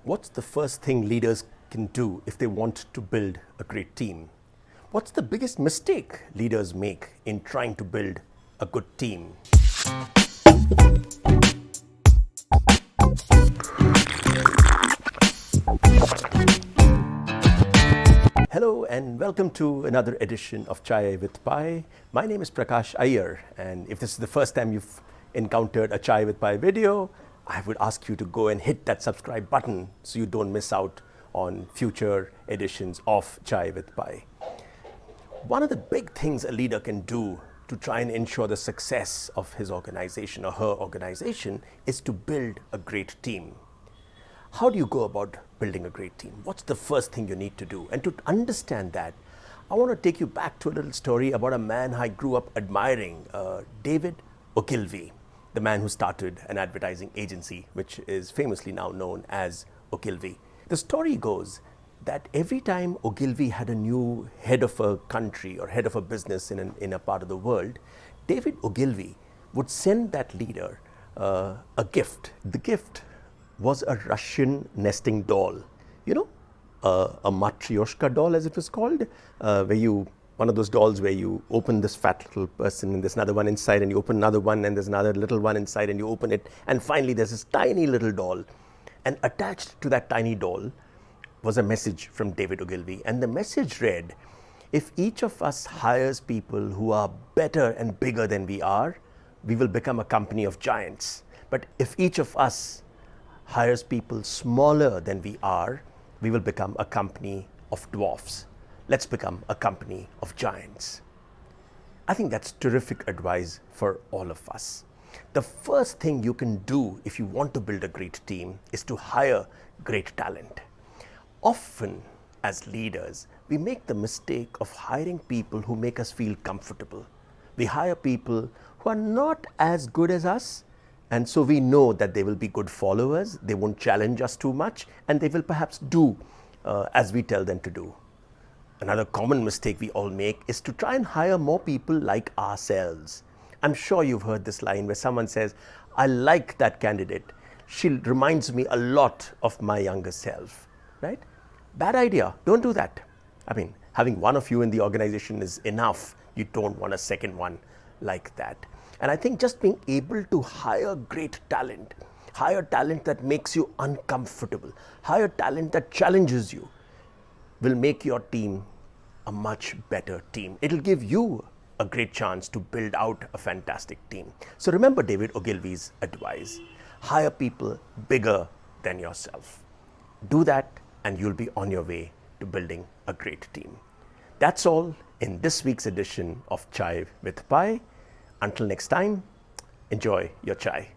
What's the first thing leaders can do if they want to build a great team? What's the biggest mistake leaders make in trying to build a good team? Hello and welcome to another edition of Chai with Pai. My name is Prakash Iyer, and if this is the first time you've encountered a Chai with Pai video, I would ask you to go and hit that subscribe button so you don't miss out on future editions of Chai with Pai. One of the big things a leader can do to try and ensure the success of his organization or her organization is to build a great team. How do you go about building a great team? What's the first thing you need to do? And to understand that, I want to take you back to a little story about a man I grew up admiring, David Ogilvy, the man who started an advertising agency, which is famously now known as Ogilvy. The story goes that every time Ogilvy had a new head of a country or head of a business in a part of the world, David Ogilvy would send that leader a gift. The gift was a Russian nesting doll, a matryoshka doll, as it was called, one of those dolls where you open this fat little person and there's another one inside, and you open another one and there's another little one inside, and you open it, and finally there's this tiny little doll. And attached to that tiny doll was a message from David Ogilvy, and the message read, if each of us hires people who are better and bigger than we are, we will become a company of giants. But if each of us hires people smaller than we are, we will become a company of dwarfs. Let's become a company of giants. I think that's terrific advice for all of us. The first thing you can do if you want to build a great team is to hire great talent. Often, as leaders, we make the mistake of hiring people who make us feel comfortable. We hire people who are not as good as us, and so we know that they will be good followers, they won't challenge us too much, and they will perhaps do as we tell them to do. Another common mistake we all make is to try and hire more people like ourselves. I'm sure you've heard this line where someone says, I like that candidate. She reminds me a lot of my younger self, right? Bad idea. Don't do that. I mean, having one of you in the organization is enough. You don't want a second one like that. And I think just being able to hire great talent, hire talent that makes you uncomfortable, hire talent that challenges you, will make your team a much better team. It'll give you a great chance to build out a fantastic team. So remember David Ogilvy's advice. Hire people bigger than yourself. Do that and you'll be on your way to building a great team. That's all in this week's edition of Chai with Pai. Until next time, enjoy your chai.